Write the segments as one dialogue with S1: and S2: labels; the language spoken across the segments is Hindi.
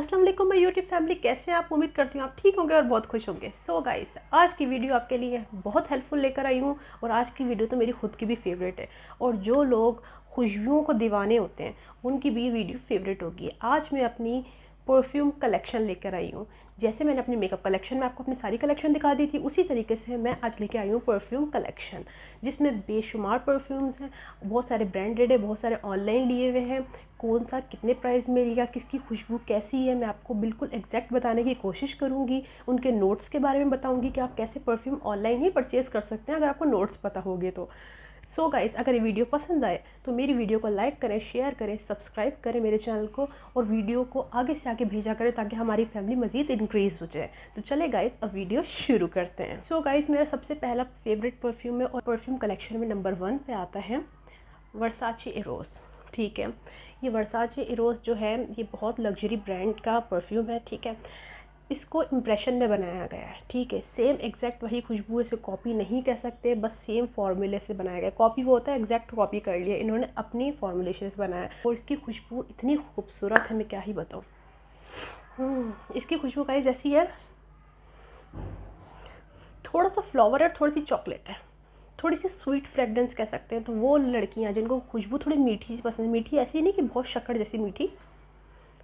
S1: अस्सलाम वालेकुम माय यूट्यूब फैमिली, कैसे हैं आप? उम्मीद करती हूँ आप ठीक होंगे और बहुत खुश होंगे। सो गाइस, आज की वीडियो आपके लिए बहुत हेल्पफुल लेकर आई हूँ और आज की वीडियो तो मेरी खुद की भी फेवरेट है और जो लोग खुशबुओं को दीवाने होते हैं उनकी भी वीडियो फेवरेट होगी। आज मैं अपनी परफ्यूम कलेक्शन लेकर आई हूँ। जैसे मैंने अपनी मेकअप कलेक्शन में आपको अपनी सारी कलेक्शन दिखा दी थी, उसी तरीके से मैं आज लेके आई हूँ परफ्यूम कलेक्शन, जिसमें बेशुमार परफ्यूम्स हैं। बहुत सारे ब्रांडेड है, बहुत सारे ऑनलाइन लिए हुए हैं। कौन सा कितने प्राइस में लिया, किसकी खुशबू कैसी है, मैं आपको बिल्कुल एग्जैक्ट बताने की कोशिश करूँगी। उनके नोट्स के बारे में बताऊँगी कि आप कैसे परफ्यूम ऑनलाइन ही परचेज़ कर सकते हैं अगर आपको नोट्स पता होंगे तो। सो गाइस, अगर ये वीडियो पसंद आए तो मेरी वीडियो को लाइक करें, शेयर करें, सब्सक्राइब करें मेरे चैनल को और वीडियो को आगे से आगे भेजा करें ताकि हमारी फैमिली मज़ीद इंक्रीज़ हो जाए। तो चले गाइस, अब वीडियो शुरू करते हैं। सो गाइस, मेरा सबसे पहला फेवरेट परफ्यूम है और परफ्यूम कलेक्शन में नंबर 1 पे आता है वर्साचे इरोस। ठीक है, ये वर्साचे इरोस जो है ये बहुत लग्जरी ब्रांड का परफ्यूम है। ठीक है, इसको इम्प्रेशन में बनाया गया है। ठीक है, सेम एग्जैक्ट वही खुशबू, इसे कॉपी नहीं कह सकते, बस सेम फार्मूले से बनाया गया। कॉपी वो होता है एग्जैक्ट कॉपी कर लिया, इन्होंने अपनी फॉर्मुलेशन से बनाया और इसकी खुशबू इतनी खूबसूरत है, मैं क्या ही बताऊँ। इसकी खुशबू का जैसी है, थोड़ा सा फ्लावर है, थोड़ी सी चॉकलेट है, थोड़ी सी स्वीट फ्रेगरेंस कह सकते हैं। तो वो लड़कियां जिनको खुशबू थोड़ी मीठी सी पसंद है, मीठी ऐसी नहीं कि बहुत शक्कर जैसी मीठी,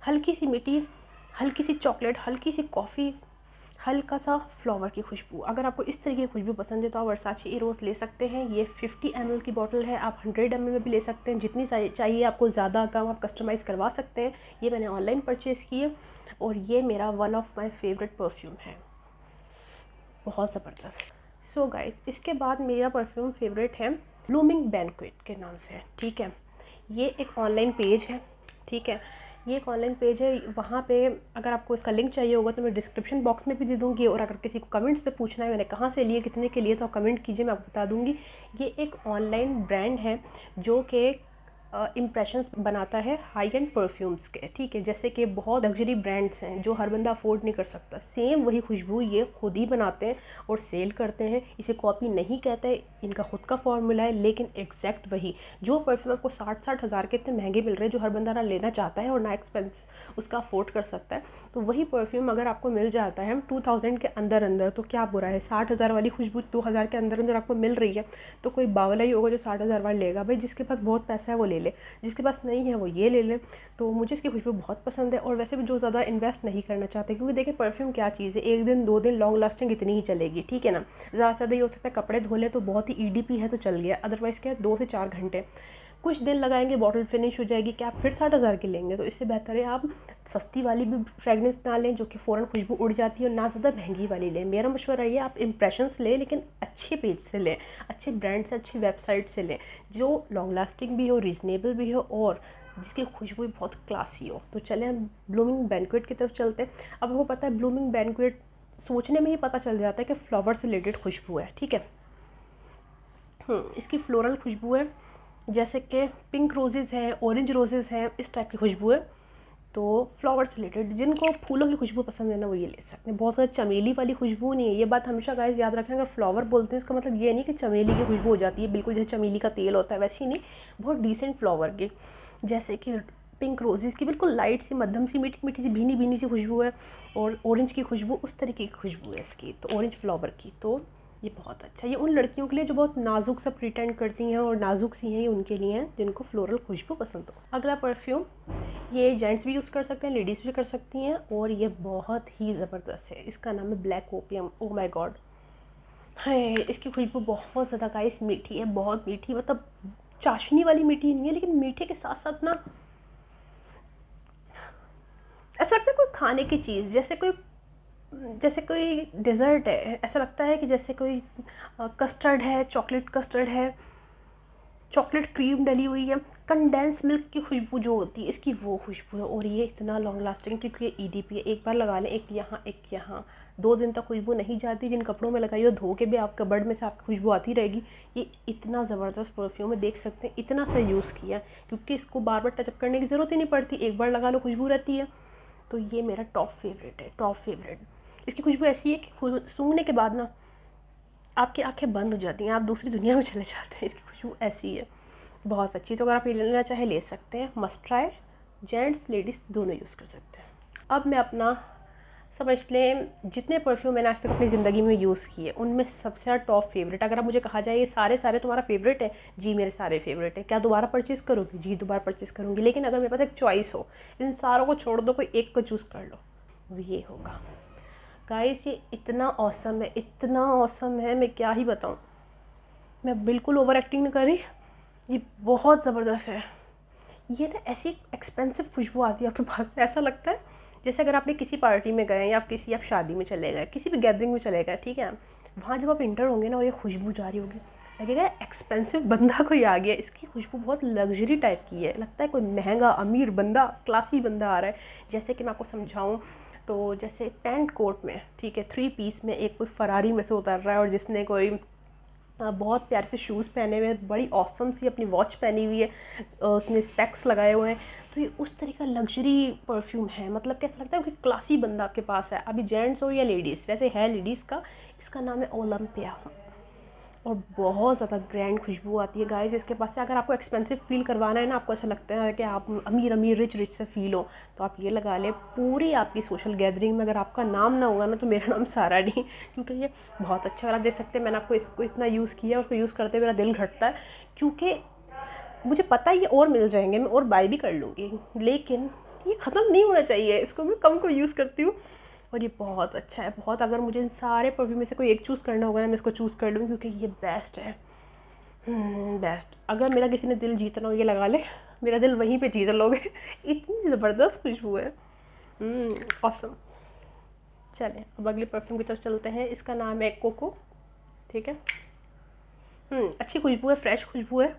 S1: हल्की सी मीठी, हल्की सी चॉकलेट, हल्की सी कॉफ़ी, हल्का सा फ्लावर की खुशबू, अगर आपको इस तरह की खुशबू पसंद है तो आप वर्साचे इरोस ले सकते हैं। ये 50 ml की बॉटल है, आप 100 ml में भी ले सकते हैं, जितनी चाहिए आपको, ज़्यादा कम आप कस्टमाइज़ करवा सकते हैं। ये मैंने ऑनलाइन परचेज़ की है और ये मेरा one of my favourite perfume है, बहुत ज़बरदस्त। सो गाइस, इसके बाद मेरा परफ्यूम फेवरेट है ब्लूमिंग बैंक्वेट के नाम से। ठीक है, ये एक ऑनलाइन पेज है। ठीक है, ये एक ऑनलाइन पेज है, वहाँ पे अगर आपको इसका लिंक चाहिए होगा तो मैं डिस्क्रिप्शन बॉक्स में भी दे दूँगी और अगर किसी को कमेंट्स पे पूछना है मैंने कहाँ से लिए, कितने के लिए, तो आप कमेंट कीजिए, मैं आपको बता दूँगी। ये एक ऑनलाइन ब्रांड है जो कि इम्प्रेशंस बनाता है हाई एंड परफ्यूम्स के। ठीक है, जैसे कि बहुत लग्जरी ब्रांड्स हैं जो हर बंदा अफोर्ड नहीं कर सकता, सेम वही खुशबू ये खुद ही बनाते हैं और सेल करते हैं। इसे कॉपी नहीं कहते, इनका खुद का फॉर्मूला है, लेकिन एग्जैक्ट वही जो परफ्यूम आपको 60-60 हज़ार के इतने महंगे मिल रहे हैं जो हर बंदा ना लेना चाहता है और ना एक्सपेंस उसका अफोर्ड कर सकता है, तो वही परफ्यूम अगर आपको मिल जाता है 2000 के अंदर अंदर तो क्या बुरा है। 60 हज़ार वाली खुशबू 2000 के अंदर अंदर आपको मिल रही है तो कोई बावला ही होगा जो 60 हज़ार वाली लेगा। भाई जिसके पास बहुत पैसा है वो ले ले, जिसके पास नहीं है वो ये ले ले। तो मुझे इसकी खुशबू बहुत पसंद है और वैसे भी जो ज़्यादा इन्वेस्ट नहीं करना चाहते, क्योंकि देखिए परफ्यूम क्या चीज़ है, एक दिन 2 दिन लॉन्ग लास्टिंग इतनी ही चलेगी। ठीक है ना, ज़्यादा से ज़्यादा ये हो सकता है कपड़े धो ले तो बहुत ही ईडीपी है तो चल गया, अदरवाइज़ क्या है 2 से 4 घंटे, कुछ दिन लगाएंगे बॉटल फिनिश हो जाएगी, क्या आप फिर 60 हज़ार की लेंगे। तो इससे बेहतर है आप सस्ती वाली भी फ्रेगनेंस ना लें जो कि फ़ौरन खुशबू उड़ जाती है और ना ज़्यादा महंगी वाली लें। मेरा मशवरा ये, आप इम्प्रेशंस लें लेकिन अच्छे पेज से लें, अच्छे ब्रांड से, अच्छी वेबसाइट से लें जो लॉन्ग लास्टिंग भी हो, रीज़नेबल भी हो और जिसकी खुशबू बहुत क्लासी हो। तो चलें हम ब्लूमिंग बैंक्वेट की तरफ चलते हैं। अब आपको पता है ब्लूमिंग बैंक्वेट सोचने में ही पता चल जाता है कि फ्लावर से रिलेटेड खुशबू है। ठीक है, इसकी फ्लोरल खुशबू है, जैसे कि पिंक रोजेज़ हैं, ऑरेंज रोजेज़ हैं, इस टाइप की खुशबू है। तो फ्लावर से रिलेटेड जिनको फूलों की खुशबू पसंद है ना वो ये ले सकते हैं। बहुत ज़्यादा चमेली वाली खुशबू नहीं है, ये बात हमेशा गाइस याद रखें। अगर फ्लावर बोलते हैं इसका मतलब ये नहीं कि चमेली की खुशबू हो जाती है, बिल्कुल जैसे चमेली का तेल होता है वैसे ही नहीं, बहुत डिसेंट फ्लावर की, जैसे कि पिंक रोजेज़ की बिल्कुल लाइट सी, मध्यम सी, मीठी मीठी सी, भीनी भीनी सी खुशबू है। और ऑरेंज की खुशबू उस तरीके की खुशबू है इसकी, तो ऑरेंज फ्लावर की। तो ये बहुत अच्छा, ये उन लड़कियों के लिए जो बहुत नाजुक सा प्रिटेंड करती हैं और नाजुक सी हैं, ये उनके लिए हैं जिनको फ्लोरल खुशबू पसंद हो। अगला परफ्यूम, ये जेंट्स भी यूज़ कर सकते हैं, लेडीज़ भी कर सकती हैं और ये बहुत ही ज़बरदस्त है। इसका नाम है black opium. Oh my God, है इसकी खुशबू बहुत ज़्यादा गाइस मीठी है, बहुत मीठी, मतलब चाशनी वाली मीठी नहीं है, लेकिन मीठे के साथ साथ ना ऐसा लगता है कोई खाने की चीज़, जैसे कोई डेज़र्ट है, ऐसा लगता है कि जैसे कोई कस्टर्ड है, चॉकलेट कस्टर्ड है, चॉकलेट क्रीम डली हुई है, कंडेंस मिल्क की खुशबू जो होती है इसकी वो खुशबू है। और ये इतना लॉन्ग लास्टिंग क्योंकि ये ईडीपी है, एक बार लगा लें, एक यहाँ एक यहाँ, 2 दिन तक खुशबू नहीं जाती। जिन कपड़ों में लगाई हो धो के भी आप कबर्ड में से आपकी खुशबू आती रहेगी। ये इतना ज़बरदस्त परफ्यूम है, देख सकते हैं इतना सा यूज़ किया क्योंकि इसको बार बार टचअप करने की ज़रूरत ही नहीं पड़ती, एक बार लगा लो खुशबू रहती है। तो ये मेरा टॉप फेवरेट है, टॉप फेवरेट। इसकी खुशबू ऐसी है कि सूंघने के बाद ना आपकी आंखें बंद हो जाती हैं, आप दूसरी दुनिया में चले जाते हैं। इसकी खुशबू ऐसी है, बहुत अच्छी। तो अगर आप ये लेना चाहे ले सकते हैं, मस्ट ट्राई, जेंट्स लेडीज़ दोनों यूज़ कर सकते हैं। अब मैं अपना समझ लें जितने परफ्यूम मैंने आज तक अपनी ज़िंदगी में यूज़ किए उनमें सबसे ज़्यादा टॉप फेवरेट, अगर आप मुझे कहा जाए ये सारे सारे तुम्हारा फेवरेट है, जी मेरे सारे फेवरेट है। क्या दोबारा परचेज़ करोगी? जी दोबारा परचेज़ करूँगी, लेकिन अगर मेरे पास एक चॉइस हो, इन सारों को छोड़ दो, कोई एक को चूज़ कर लो, वो ये होगा। गाइस ये इतना ऑसम है, इतना ऑसम है, मैं क्या ही बताऊँ। मैं बिल्कुल ओवर एक्टिंग नहीं कर रही, ये बहुत ज़बरदस्त है। ये ना ऐसी एक्सपेंसिव खुशबू आती है आपके पास, ऐसा लगता है जैसे अगर आपने किसी पार्टी में गए या आप शादी में चले गए, किसी भी गैदरिंग में चले गए, ठीक है, वहाँ जब आप इंटर होंगे ना और ये खुशबू जा रही होगी, लगेगा एक्सपेंसिव बंदा कोई आ गया, इसकी खुशबू बहुत लग्जरी टाइप की है, लगता है कोई महंगा अमीर बंदा, क्लासी बंदा आ रहा है। जैसे कि मैं आपको समझाऊँ तो जैसे पैंट कोट में, ठीक है, 3 पीस में एक कोई फरारी में से उतर रहा है और जिसने कोई बहुत प्यारे से शूज़ पहने हुए हैं, बड़ी ऑसम सी अपनी वॉच पहनी हुई है, उसने स्पेक्स लगाए हुए हैं, तो ये उस तरह का लग्जरी परफ्यूम है। मतलब कैसा लगता है कि क्लासी बंदा आपके पास है, अभी जेंट्स हो या लेडीज़, वैसे है लेडीज़ का। इसका नाम है ओलंपिया और बहुत ज़्यादा ग्रैंड खुशबू आती है गाइस इसके पास से। अगर आपको एक्सपेंसिव फील करवाना है ना, आपको ऐसा लगता है कि आप अमीर अमीर रिच रिच से फील हो, तो आप ये लगा लें। पूरी आपकी सोशल गैदरिंग में अगर आपका नाम ना होगा ना, तो मेरा नाम सारा नहीं, क्योंकि ये बहुत अच्छा, आप देख सकते हैं मैंने आपको इसको इतना यूज़ किया, उसको यूज़ करते मेरा दिल घटता है, क्योंकि मुझे पता है ये और मिल जाएंगे, मैं और बाय भी कर लूँगी, लेकिन ये ख़त्म नहीं होना चाहिए, इसको मैं कम को यूज़ करती हूँ। और ये बहुत अच्छा है, बहुत। अगर मुझे इन सारे परफ्यूम में से कोई एक चूज़ करना होगा ना, मैं इसको चूज़ कर लूँगी, क्योंकि ये बेस्ट है, बेस्ट। अगर मेरा किसी ने दिल जीतना हो, ये लगा ले, मेरा दिल वहीं पे जीत लोगे। इतनी ज़बरदस्त खुशबू है, ऑसम। चलें अब अगले परफ्यूम की तरफ चलते हैं। इसका नाम है कोको, ठीक है। अच्छी खुशबू है, फ्रेश खुशबू है,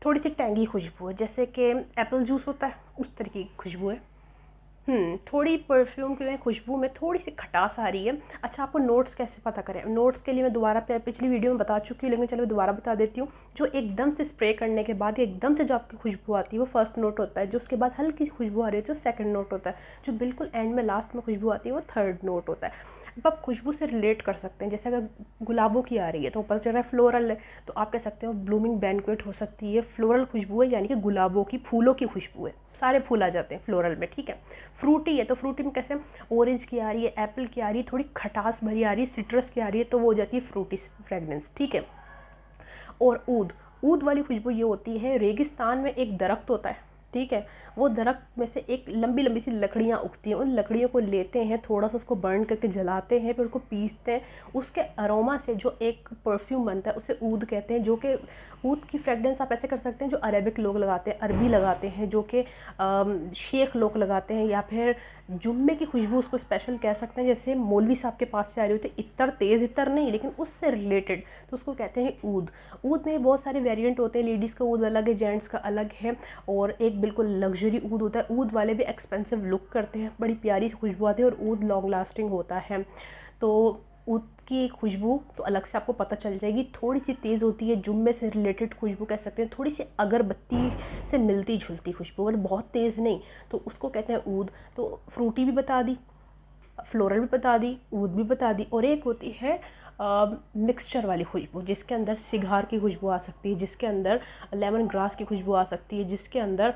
S1: थोड़ी सी टैंगी खुशबू है, जैसे कि एप्पल जूस होता है उस तरह की खुशबू है। थोड़ी परफ्यूम की खुशबू में थोड़ी सी खटास आ रही है। अच्छा, आपको नोट्स कैसे पता करें? नोट्स के लिए मैं दोबारा पिछली वीडियो में बता चुकी हूँ, लेकिन चलो दोबारा बता देती हूँ। जो एकदम से स्प्रे करने के बाद एकदम से जो आपकी खुशबू आती है वो फर्स्ट नोट होता है, जो उसके बाद हल्की सी खुशबू आ रही है जो सेकंड नोट होता है, जो बिल्कुल एंड में लास्ट में खुशबू आती है वो थर्ड नोट होता है। अब आप खुशबू से रिलेट कर सकते हैं, जैसे अगर गुलाबों की आ रही है तो ऊपर चल रहा है फ्लोरल है, तो आप कह सकते हो ब्लूमिंग बैंक्वेट हो सकती है, फ्लोरल खुशबू है, यानी कि गुलाबों की, फूलों की खुशबू है, सारे फूल आ जाते हैं फ्लोरल में, ठीक है। फ्रूटी है तो फ्रूटी में कैसे ऑरेंज की आ रही है, एप्पल की आ रही है, थोड़ी खटास भरी आ रही है, सिट्रस की आ रही है, तो वो हो जाती है फ्रूटी फ्रेगनेंस, ठीक है। और ऊद, ऊद वाली खुशबू ये होती है, रेगिस्तान में एक दरख्त होता है, ठीक है, वो दरख्त में से एक लंबी लंबी सी लकड़ियाँ उगती हैं, उन लकड़ियों को लेते हैं, थोड़ा सा उसको बर्न करके जलाते हैं, फिर उसको पीसते हैं, उसके अरोमा से जो एक परफ्यूम बनता है उसे ऊद कहते हैं। जो कि ऊद की फ्रेगरेंस आप ऐसे कर सकते हैं जो अरेबिक लोग लगाते हैं, अरबी लगाते हैं, जो कि शेख लोग लगाते हैं, या फिर जुम्मे की खुशबू उसको स्पेशल कह सकते हैं, जैसे मौलवी साहब के पास से आ रही होती है, इतर तेज़ इतर नहीं लेकिन उससे रिलेटेड, तो उसको कहते हैं ऊद। ऊद में बहुत सारे वेरिएंट होते हैं, लेडीज़ का ऊद अलग है, जेंट्स का अलग है, और एक बिल्कुल लग्जरी ऊद होता है। ऊद वाले भी एक्सपेंसिव लुक करते हैं, बड़ी प्यारी खुशबू आती है, और ऊद लॉन्ग लास्टिंग होता है। तो ऊद की खुशबू तो अलग से आपको पता चल जाएगी, थोड़ी सी तेज़ होती है, जुम्मे से रिलेटेड खुशबू कह सकते हैं, थोड़ी सी अगरबत्ती से मिलती जुलती खुशबू, मतलब बहुत तेज़ नहीं, तो उसको कहते हैं ऊद। तो फ्रूटी भी बता दी, फ्लोरल भी बता दी, ऊद भी बता दी, और एक होती है मिक्सचर वाली खुशबू, जिसके अंदर सिगार की खुशबू आ सकती है, जिसके अंदर लेमन ग्रास की खुशबू आ सकती है, जिसके अंदर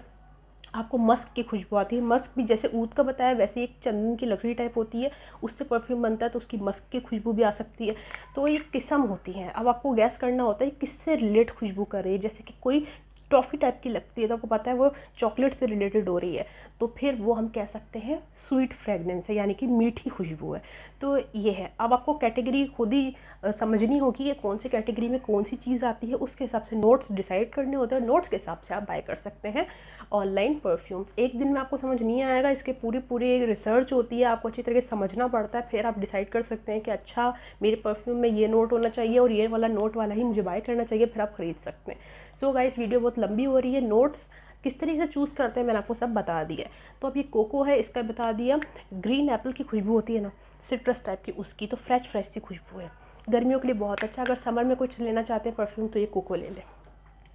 S1: आपको मस्क की खुशबू आती है। मस्क भी जैसे ऊद का बताया वैसे एक चंदन की लकड़ी टाइप होती है, उससे परफ्यूम बनता है, तो उसकी मस्क की खुशबू भी आ सकती है। तो ये किस्म होती हैं, अब आपको गैस करना होता है किससे रिलेट खुशबू कर रही है। जैसे कि कोई टॉफ़ी टाइप की लगती है तो आपको पता है वो चॉकलेट से रिलेटेड हो रही है, तो फिर वो हम कह सकते हैं स्वीट फ्रेगनेंस है, यानी कि मीठी खुशबू है। तो ये है, अब आपको कैटेगरी खुद ही समझनी होगी कि कौन सी कैटेगरी में कौन सी चीज़ आती है, उसके हिसाब से नोट्स डिसाइड करने होते हैं, नोट्स के हिसाब से आप बाय कर सकते हैं ऑनलाइन परफ्यूम्स। एक दिन में आपको समझ नहीं आएगा, इसके पूरी रिसर्च होती है, आपको अच्छी तरह से समझना पड़ता है, फिर आप डिसाइड कर सकते हैं कि अच्छा मेरे परफ्यूम में ये नोट होना चाहिए और ये वाला नोट वाला ही मुझे बाय करना चाहिए, फिर आप खरीद सकते हैं। सो गाइस वीडियो बहुत लंबी हो रही है, नोट्स किस तरीके से चूज़ करते हैं मैंने आपको सब बता दिया। तो अब ये कोको है, इसका बता दिया। ग्रीन एप्पल की खुशबू होती है ना, सिट्रस टाइप की, उसकी तो फ्रेश सी खुशबू है, गर्मियों के लिए बहुत अच्छा। अगर समर में कुछ लेना चाहते हैं परफ्यूम तो ये कोको ले लें।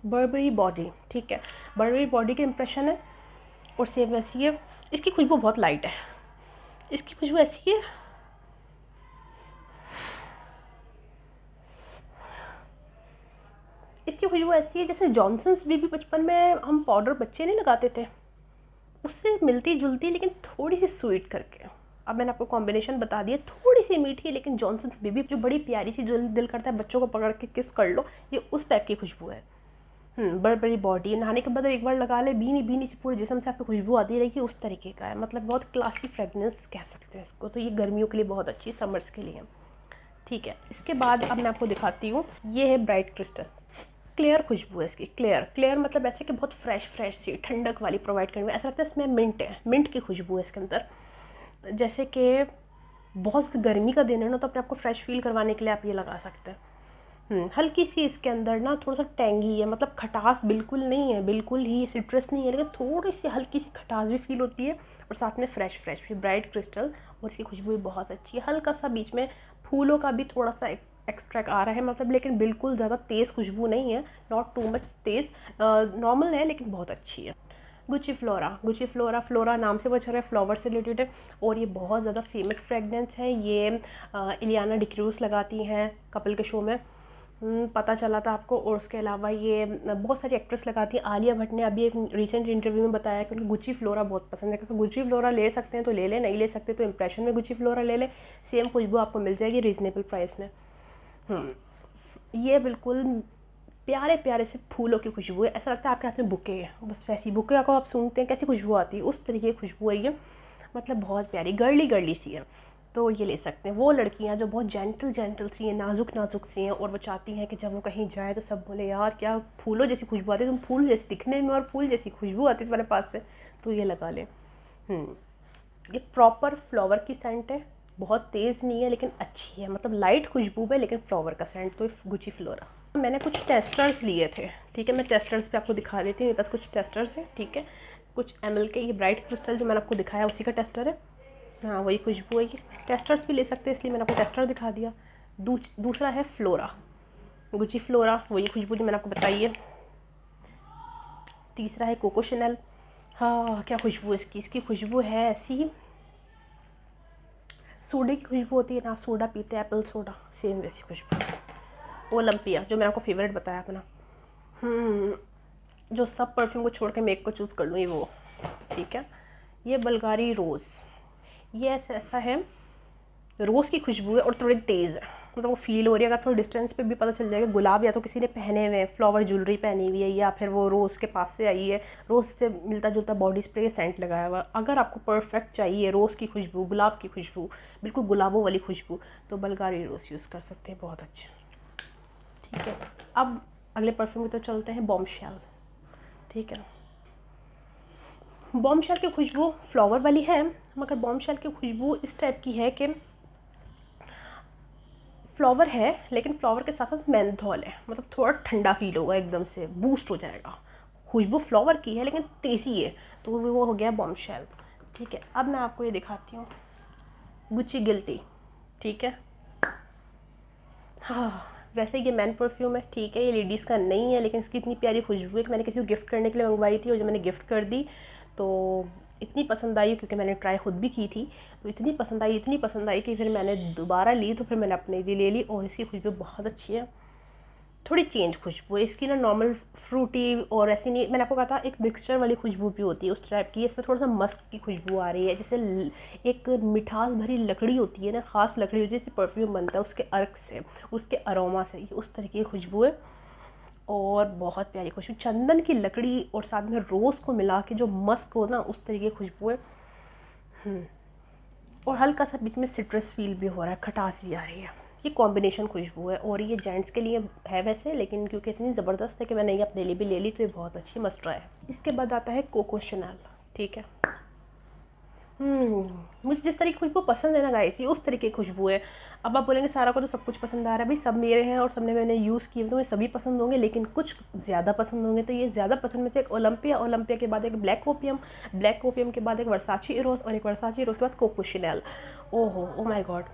S1: बर्बरी बॉडी, ठीक है, बर्बरी बॉडी के इंप्रेशन है और सेम वैसी है। इसकी खुशबू बहुत लाइट है, इसकी खुशबू ऐसी है, इसकी खुशबू ऐसी है जैसे जॉनसन्स बेबी बचपन में हम पाउडर बच्चे नहीं लगाते थे, उससे मिलती जुलती लेकिन थोड़ी सी स्वीट करके। अब मैंने आपको कॉम्बिनेशन बता दिया, थोड़ी सी मीठी लेकिन जॉनसन्स बेबी जो बड़ी प्यारी सी, जो दिल करता है बच्चों को पकड़ के किस कर लो, ये उस टाइप की खुशबू है। बड़ी बड़ी बॉडी, नहाने के बाद एक बार लगा ले, बीनी बीनी से पूरे जिस्म से आपको खुशबू आती रहेगी, उस तरीके का है। मतलब बहुत क्लासी फ्रेगनेंस कह सकते हैं इसको। तो ये गर्मियों के लिए बहुत अच्छी, समर्स के लिए। ठीक है, इसके बाद अब मैं आपको दिखाती हूँ, ये है ब्राइट क्रिस्टल। क्लियर खुशबू है इसकी। क्लियर क्लियर मतलब ऐसे कि बहुत फ्रेश फ्रेश सी, ठंडक वाली प्रोवाइड करने में, ऐसा लगता है इसमें मिंट है, मिंट की खुशबू है इसके अंदर। जैसे कि बहुत गर्मी का दिन है ना, तो अपने आपको फ्रेश फील करवाने के लिए आप ये लगा सकते हैं। हल्की सी इसके अंदर ना थोड़ा सा टेंगी है, मतलब खटास बिल्कुल नहीं है, बिल्कुल ही सिट्रस नहीं है, लेकिन थोड़ी सी हल्की सी खटास भी फील होती है, और साथ में फ्रेश फ्रेश भी। ब्राइट क्रिस्टल, और इसकी खुशबू भी बहुत अच्छी है। हल्का सा बीच में फूलों का भी थोड़ा सा एक्सट्रैक्ट आ रहा है, मतलब लेकिन बिल्कुल ज़्यादा तेज़ खुशबू नहीं है, नॉट टू मच तेज़, नॉर्मल है लेकिन बहुत अच्छी है। Gucci flora, Gucci flora, flora नाम से वो अच्छा है, फ्लावर से रिलेटेड है, और ये बहुत ज़्यादा फेमस फ्रेगनेंस है। ये इलियाना डिक्रूज लगाती हैं कपल के शो में, पता चला था आपको। और उसके अलावा ये बहुत सारी एक्ट्रेस लगाती हैं। आलिया भट्ट ने अभी एक रिसेंट इंटरव्यू में बताया कि उनको गुची फ्लोरा बहुत पसंद है, क्योंकि गुची फ्लोरा ले सकते हैं तो ले लें, नहीं ले सकते तो इंप्रेशन में गुची फ्लोरा ले लें, सेम खुशबू आपको मिल जाएगी रीज़नेबल प्राइस में। ये बिल्कुल प्यारे प्यारे से फूलों की खुशबू है, ऐसा लगता है आपके हाथ में बुके है, बस वैसी बुके को आप सूंघते हैं कैसी खुशबू आती है, उस तरीके की खुशबू है ये। मतलब बहुत प्यारी गर्ली गर्ली सी है। तो ये ले सकते हैं वो लड़कियां जो बहुत जेंटल जेंटल सी हैं, नाजुक नाजुक सी हैं, और वो चाहती हैं कि जब वो कहीं जाए तो सब बोले यार क्या फूलों जैसी खुशबू आती है, तुम फूल जैसी दिखने में और फूल जैसी खुशबू आती है तुम्हारे पास से, तो ये लगा लें। ये प्रॉपर फ्लावर की सेंट है, बहुत तेज़ नहीं है लेकिन अच्छी है, मतलब लाइट खुशबू है लेकिन फ्लावर का सेंट। तो गुची फ्लोरा। मैंने कुछ टेस्टर्स लिए थे, ठीक है, मैं टेस्टर्स पे आपको दिखा देती हूँ। मेरे पास कुछ टेस्टर्स हैं, ठीक है, कुछ ml के। ये ब्राइट क्रिस्टल जो मैंने आपको दिखाया उसी का टेस्टर है, हाँ वही खुशबू है। ये टेस्टर्स भी ले सकते हैं, इसलिए मैंने आपको टेस्टर दिखा दिया। दूसरा है फ्लोरा, गुची फ्लोरा, वही खुशबू जो मैंने आपको बताई है। तीसरा है कोको शनल। हाँ क्या खुशबू है इसकी, इसकी खुशबू है ऐसी, सोडे की खुशबू होती है ना, आप सोडा पीते हैं, एप्पल सोडा, सेम वैसी खुशबू। ओलंपिया जो मैंने आपको फेवरेट बताया अपना, जो सब परफ्यूम को छोड़ के मैं एक को चूज़ कर लूँ, ये वो, ठीक है। ये बल्गारी रोज़, ये ऐसा है, रोज़ की खुशबू है और थोड़ी तेज़ है, मतलब वो फील हो रही है। अगर थोड़ा डिस्टेंस पे भी पता चल जाएगा, गुलाब या तो किसी ने पहने हुए हैं, फ्लावर ज्वेलरी पहनी हुई है, या फिर वो रोज़ के पास से आई है, रोज़ से मिलता जुलता बॉडी स्प्रे सेंट लगाया हुआ। अगर आपको परफेक्ट चाहिए रोज़ की खुशबू, गुलाब की खुशबू, बिल्कुल गुलाबों वाली खुशबू, तो बल्गारी रोज़ यूज़ कर सकते हैं, बहुत अच्छे। ठीक है, अब अगले परफ्यूम की तो चलते हैं, बॉम्बशेल। ठीक है, बॉम्बशेल की खुशबू फ्लावर वाली है, मगर बॉम्बशेल की खुशबू इस टाइप की है कि फ्लावर है लेकिन फ्लावर के साथ साथ मेंथोल है, मतलब थोड़ा ठंडा फील होगा, एकदम से बूस्ट हो जाएगा। खुशबू फ्लावर की है लेकिन तेज़ी है, तो वो हो गया बॉम्बशेल। ठीक है, अब मैं आपको ये दिखाती हूँ, गुची गिल्टी। ठीक है, हाँ वैसे ये मैन परफ्यूम है, ठीक है, ये लेडीज़ का नहीं है, लेकिन इसकी इतनी प्यारी खुशबू है कि मैंने किसी को गिफ्ट करने के लिए मंगवाई थी, और जब मैंने गिफ्ट कर दी तो इतनी पसंद आई, क्योंकि मैंने ट्राई खुद भी की थी, तो इतनी पसंद आई कि फिर मैंने दोबारा ली, तो फिर मैंने अपने लिए ले ली। और इसकी खुशबू बहुत अच्छी है, थोड़ी चेंज खुशबू है इसकी ना, नॉर्मल फ्रूटी और ऐसी नहीं, मैंने आपको कहा था एक मिक्सचर वाली खुशबू भी होती है उस टाइप की, इसमें थोड़ा सा मस्क की खुशबू आ रही है, जैसे एक मिठास भरी लकड़ी होती है ना, ख़ास लकड़ी होती है जिससे परफ्यूम बनता है, उसके अर्क से, उसके अरोमा से, उस तरीके की खुशबू है। और बहुत प्यारी खुशबू, चंदन की लकड़ी और साथ में रोज़ को मिला के जो मस्क हो ना, उस तरीके की खुशबू है। और हल्का सा बीच में सिट्रस फील भी हो रहा है, खटास भी आ रही है। ये कॉम्बिनेशन खुशबू है, और ये जेंट्स के लिए है वैसे, लेकिन क्योंकि इतनी ज़बरदस्त है कि मैंने ये अपने लिए भी ले ली, तो ये बहुत अच्छी मस्ट ट्राई है। इसके बाद आता है कोको शनल। ठीक है, मुझे जिस तरीके की खुशबू पसंद है ना गाइस, ये उस तरीके की खुशबू है। अब आप बोलेंगे सारा को तो सब कुछ पसंद आ रहा है, भाई सब मेरे हैं और सबने मैंने यूज़ किए, तो मुझे सभी पसंद होंगे, लेकिन कुछ ज़्यादा पसंद होंगे। तो ये ज़्यादा पसंद में से एक ओलंपिया, ओलंपिया के बाद एक ब्लैक ओपियम, ब्लैक ओपियम के बाद एक वर्साची इरोस, और एक वर्साची इरोस के बाद कोको शनल। ओहो ओ माय गॉड,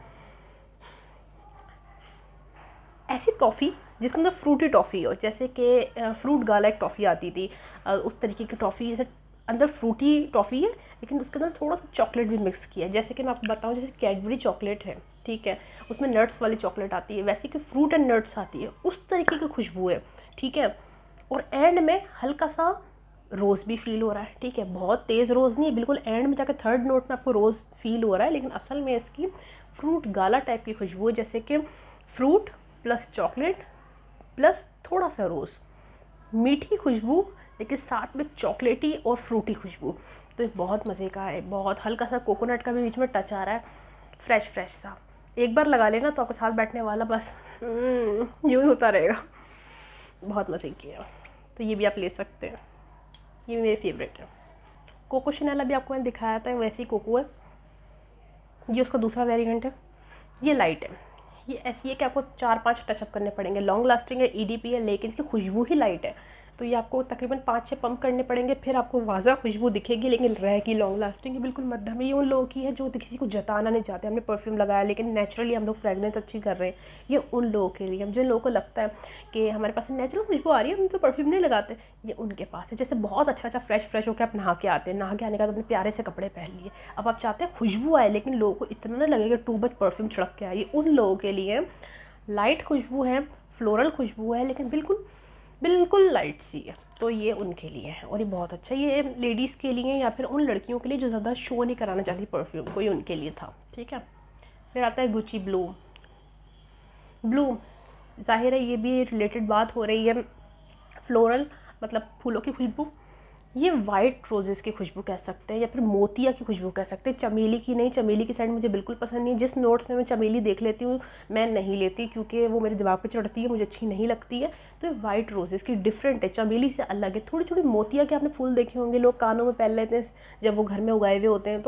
S1: ऐसी टॉफ़ी जिसके अंदर फ्रूटी टॉफ़ी हो, जैसे कि फ्रूट गाला एक टॉफ़ी आती थी, उस तरीके की टॉफ़ी, जैसे अंदर फ्रूटी टॉफ़ी है लेकिन उसके अंदर थोड़ा सा चॉकलेट भी मिक्स किया है। जैसे कि मैं आपको बताऊं, जैसे कैडबरी चॉकलेट है, ठीक है, उसमें नट्स वाली चॉकलेट आती है, वैसे कि फ्रूट एंड नट्स आती है, उस तरीके की खुशबू है। ठीक है, और एंड में हल्का सा रोज़ भी फील हो रहा है, ठीक है, बहुत तेज़ रोज़ नहीं है, बिल्कुल एंड में जाकर थर्ड नोट में आपको रोज़ फील हो रहा है, लेकिन असल में इसकी फ्रूट गाला टाइप की खुशबू है, जैसे कि फ्रूट प्लस चॉकलेट प्लस थोड़ा सा रोज़, मीठी खुशबू लेकिन साथ में चॉकलेटी और फ्रूटी खुशबू। तो ये बहुत मज़े का है, बहुत हल्का सा कोकोनट का भी बीच में टच आ रहा है, फ्रेश फ्रेश सा। एक बार लगा लेना तो आपके साथ बैठने वाला बस यूँ ही होता रहेगा, बहुत मज़े की है। तो ये भी आप ले सकते हैं, ये मेरे फेवरेट है। कोको शनैल अभी आपको मैंने दिखाया था, वैसे ही कोको है, ये उसका दूसरा वेरिएंट है। ये लाइट है, ये ऐसी है कि आपको 4-5 टचअप करने पड़ेंगे, लॉन्ग लास्टिंग है, ईडीपी है, लेकिन इसकी खुशबू ही लाइट है, तो ये आपको तकरीबन 5-6 पंप करने पड़ेंगे, फिर आपको वाज़ा खुशबू दिखेगी, लेकिन रहेगी लॉन्ग लास्टिंग। ये बिल्कुल मध्यम है, ये उन लोगों की है जो किसी को जताना नहीं चाहते, हमने परफ्यूम लगाया लेकिन नेचुरली हम लोग फ्रेगनेंस अच्छी कर रहे हैं, ये उन लोगों के लिए। जिन लोगों को लगता है कि हमारे पास नेचुरल खुशबू आ रही है, हम तो परफ्यूम नहीं लगाते, ये उनके पास है। जैसे बहुत अच्छा फ्रेश होकर आप नहा के आते हैं, नहा के आने के बाद अपने प्यारे से कपड़े पहन लिए, अब आप चाहते हैं खुशबू आए लेकिन लोगों को इतना ना लगे कि टू मच परफ्यूम छिड़क के आए, ये उन लोगों के लिए लाइट खुशबू है, फ्लोरल खुशबू है, लेकिन बिल्कुल बिल्कुल लाइट सी है, तो ये उनके लिए है। और ये बहुत अच्छा, ये लेडीज़ के लिए या फिर उन लड़कियों के लिए जो ज़्यादा शो नहीं कराना चाहती परफ्यूम को, ये उनके लिए था, ठीक है। फिर आता है गुची ब्लू। ब्लू जाहिर है ये भी रिलेटेड बात हो रही है, फ्लोरल मतलब फूलों की खुशबू, ये वाइट रोजेज़ की खुशबू कह सकते हैं या फिर मोतिया की खुशबू कह सकते हैं, चमेली की नहीं, चमेली की सेंट मुझे बिल्कुल पसंद नहीं है। जिस नोट्स में मैं चमेली देख लेती हूँ मैं नहीं लेती, क्योंकि वो मेरे दिमाग पे चढ़ती है, मुझे अच्छी नहीं लगती है। तो ये वाइट रोजेज़ की डिफरेंट है, चमेली से अलग है। थोड़ी थोड़ी मोतिया के आपने फूल देखे होंगे, लोग कानों में पहन लेते हैं जब वो घर में उगाए हुए होते हैं,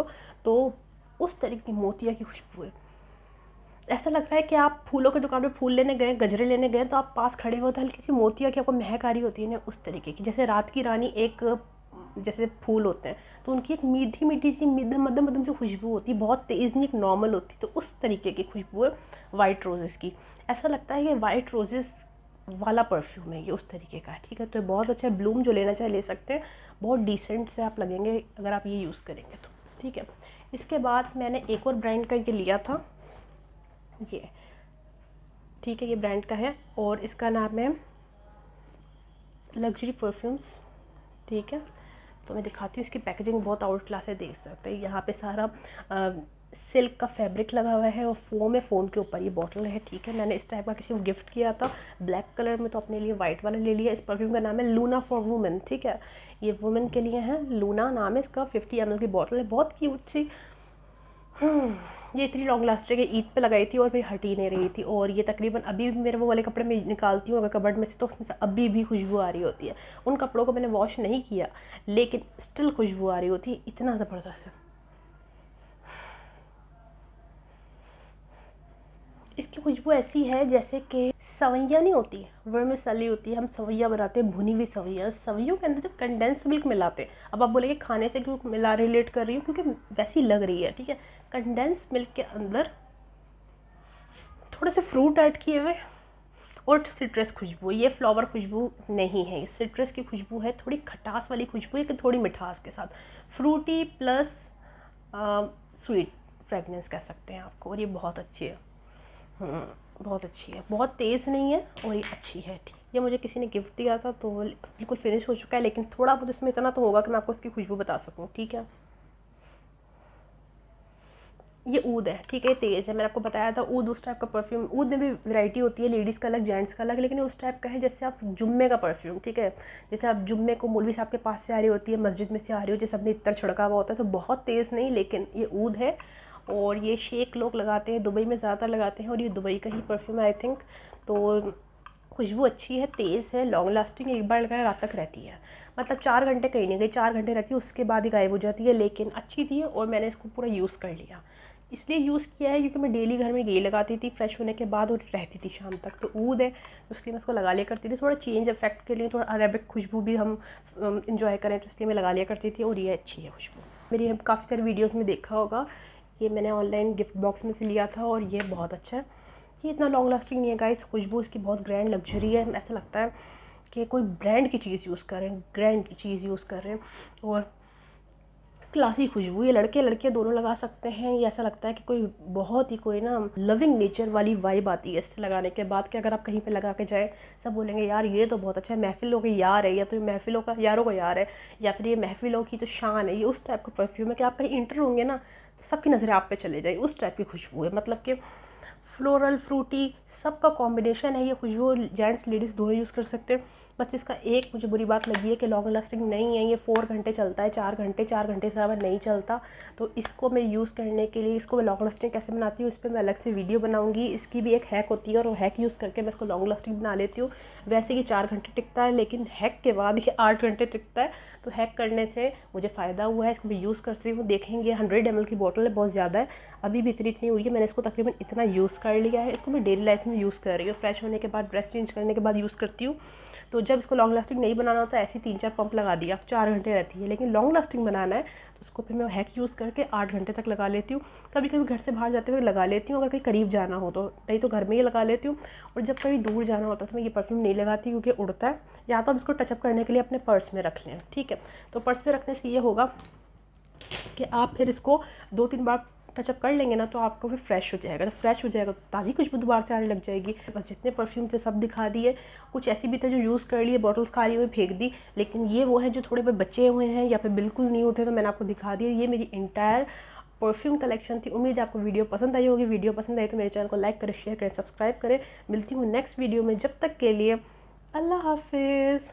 S1: तो उस तरीके की मोतिया की खुशबू है। ऐसा लग रहा है कि आप फूलों की दुकान पे फूल लेने गए, गजरे लेने गए, तो आप पास खड़े हो तो हल्की सी मोतिया की आपको महक आ रही होती है ना, उस तरीके की। जैसे रात की रानी एक जैसे फूल होते हैं तो उनकी एक मीठी मीठी सी मध्यम मध्यम सी खुशबू होती है, बहुत तेज़ नहीं, एक नॉर्मल होती है, तो उस तरीके की खुशबू है वाइट रोजेज़ की। ऐसा लगता है कि वाइट रोजेज़ वाला परफ्यूम है ये, उस तरीके का है, ठीक है। तो बहुत अच्छा है, ब्लूम जो लेना चाहे ले सकते हैं, बहुत डिसेंट से आप लगेंगे अगर आप ये यूज़ करेंगे तो, ठीक है। इसके बाद मैंने एक और ब्रांड का ये लिया था, ये ठीक है, ये ब्रांड का है और इसका नाम है लग्जरी परफ्यूम्स, ठीक है। तो मैं दिखाती हूँ, इसकी पैकेजिंग बहुत आउट क्लास है, देख सकते हैं। यहाँ पे सारा सिल्क का फैब्रिक लगा हुआ है और फोम है, फोम के ऊपर ये बॉटल है, ठीक है। मैंने इस टाइप का किसी को गिफ्ट किया था ब्लैक कलर में, तो अपने लिए वाइट वाला ले लिया। इस परफ्यूम का नाम है लूना फॉर वुमेन, ठीक है, ये वुमेन के लिए है, लूना नाम है इसका। 50 ml की बॉटल है, बहुत क्यूट सी। ये इतनी लॉन्ग लास्टिंग है, ईद पे लगाई थी और फिर हट ही नहीं रही थी, और ये तकरीबन अभी भी मेरे वो वाले कपड़े में निकालती हूँ अगर कबर्ड में से, तो उसमें से अभी भी खुशबू आ रही होती है। उन कपड़ों को मैंने वॉश नहीं किया लेकिन स्टिल खुशबू आ रही होती है, इतना ज़बरदस्त है। इसकी खुशबू ऐसी है जैसे कि सवैया नहीं होती, वर्मिसेली होती है, हम सवैया बनाते हैं, भुनी हुई सवैया, सवैयों के अंदर जब कंडेंस मिल्क मिलाते हैं, अब आप बोलेंगे खाने से क्यों मिला रिलेट कर रही हूँ, क्योंकि वैसी लग रही है, ठीक है। कंडेंस मिल्क के अंदर थोड़े से फ्रूट ऐड किए हुए और सिट्रस खुशबू, ये फ्लावर खुशबू नहीं है, सिट्रस की खुशबू है, थोड़ी खटास वाली खुशबू है कि थोड़ी मिठास के साथ, फ्रूटी प्लस स्वीट फ्रेगनेंस कह सकते हैं आपको, और ये बहुत अच्छी है, बहुत अच्छी है, बहुत तेज़ नहीं है और ये अच्छी है। ये मुझे किसी ने गिफ्ट दिया था तो बिल्कुल फिनिश हो चुका है, लेकिन थोड़ा बहुत इसमें इतना तो होगा कि मैं आपको इसकी खुशबू बता सकूँ, ठीक है। ये ऊद है, ठीक है, तेज़ है, मैंने आपको बताया था ऊद उस टाइप का परफ्यूम, ऊद में भी वैरायटी होती है, लेडीज़ का अलग जेंट्स का अलग, लेकिन उस टाइप का है जैसे आप जुम्मे का परफ्यूम, ठीक है, जैसे आप जुम्मे को मौलवी साहब के पास से आ रही होती है, मस्जिद में से आ रही हो, जैसे अपने इतर छिड़का हुआ होता है, तो बहुत तेज़ नहीं, लेकिन ये ऊद है और ये शेख लोग लगाते हैं, दुबई में ज़्यादातर लगाते हैं और ये दुबई का ही परफ्यूम है आई थिंक। तो खुशबू अच्छी है, तेज़ है, लॉन्ग लास्टिंग, एक बार लगाए रात तक रहती है, मतलब 4 घंटे कहीं नहीं गई, 4 घंटे रहती है उसके बाद ही गायब हो जाती है, लेकिन अच्छी थी और मैंने इसको पूरा यूज़ कर लिया। इसलिए यूज़ किया है क्योंकि मैं डेली घर में यही लगाती थी फ्रेश होने के बाद और रहती थी शाम तक, तो ऊद है तो इसलिए मैं इसको लगा लिया करती थी, थोड़ा चेंज इफेक्ट के लिए, थोड़ा अरेबिक खुशबू भी हम इंजॉय करें, तो इसलिए मैं लगा लिया करती थी, और ये अच्छी है खुशबू। मेरी हम काफ़ी सारी वीडियोज़ में देखा होगा, ये मैंने ऑनलाइन गिफ्ट बॉक्स में से लिया था और ये बहुत अच्छा है। ये इतना लॉन्ग लास्टिंग नहीं है गाइस, खुशबू इसकी बहुत ग्रैंड लग्जरी है, ऐसा लगता है कि कोई ब्रांड की चीज़ यूज़ कर रहे हैं, ग्रैंड की चीज़ यूज़ कर रहे हैं, और क्लासी खुशबू, ये लड़के लड़कियाँ दोनों लगा सकते हैं। ये ऐसा लगता है कि कोई बहुत ही कोई ना लविंग नेचर वाली वाइब आती है इससे लगाने के बाद, कि अगर आप कहीं पे लगा के जाएँ सब बोलेंगे यार ये तो बहुत अच्छा है, महफिलों के यार है, या तो ये महफिलों का यारों का यार है, या फिर ये महफिलों की तो शान है। ये उस टाइप का परफ्यूम है कि आप कहीं इंटर होंगे ना तो सबकी नज़रें आप पे चले जाए, उस टाइप की खुशबू है। मतलब कि फ्लोरल फ्रूटी सबका कॉम्बिनेशन है ये खुशबू। जेंट्स लेडीज़ दोनों यूज़ कर सकते हैं। बस इसका एक मुझे बुरी बात लगी है कि लॉन्ग लास्टिंग नहीं है। ये 4 घंटे चलता है, 4 घंटे से ज़्यादा नहीं चलता। तो इसको मैं यूज़ करने के लिए, इसको मैं लॉन्ग लास्टिंग कैसे बनाती हूँ इस पर मैं अलग से वीडियो बनाऊँगी। इसकी भी एक हैक होती है और वो हैक यूज़ करके मैं इसको लॉन्ग लास्टिंग बना लेती हूँ। वैसे ये 4 घंटे टिकता है, लेकिन हैक के बाद ये 8 घंटे टिकता है। तो हैक करने से मुझे फ़ायदा हुआ है, इसको मैं यूज़ करती हूँ। देखेंगे 100 ml की बॉटल है, बहुत ज़्यादा है, अभी भी इतनी हुई है। मैंने इसको तकरीबन इतना यूज़ कर लिया है। इसको मैं डेली लाइफ में यूज़ कर रही हूँ, फ्रेश होने के बाद, ड्रेस चेंज करने के बाद यूज़ करती हूँ। तो जब इसको लॉन्ग लास्टिंग नहीं बनाना होता ऐसे 3-4 पंप लगा दिया, 4 घंटे रहती है। लेकिन लॉन्ग लास्टिंग बनाना है तो उसको फिर मैं हैक यूज़ करके 8 घंटे तक लगा लेती हूँ। कभी कभी घर से बाहर जाते हुए लगा लेती हूँ, अगर कहीं करीब जाना हो तो, नहीं तो घर में ही लगा लेती हूँ। और जब कभी दूर जाना होता है तो मैं ये परफ्यूम नहीं लगाती क्योंकि उड़ता है। या तो आप इसको टचअप करने के लिए अपने पर्स में रख लें, ठीक है। तो पर्स में रखने से ये होगा कि आप फिर इसको 2-3 बार टचअप कर लेंगे ना तो आपको फिर फ्रेश हो जाएगा। तो फ्रेश हो जाएगा तो ताज़ी खुशबू दोबारा से आने लग जाएगी। बस जितने परफ्यूम थे सब दिखा दिए। कुछ ऐसी भी थे जो यूज़ कर लिए, बॉटल्स खाली हुई फेंक दी, लेकिन ये वो हैं जो थोड़े बहुत बचे हुए हैं या फिर बिल्कुल नहीं होते, तो मैंने आपको दिखा दिया। ये मेरी इंटायर परफ्यूम कलेक्शन थी। उम्मीद है आपको वीडियो पसंद आई होगी। वीडियो पसंद आई तो मेरे चैनल को लाइक करें, शेयर करें, सब्सक्राइब करें। मिलती हूँ नेक्स्ट वीडियो में, जब तक के लिए अल्लाह हाफिज़।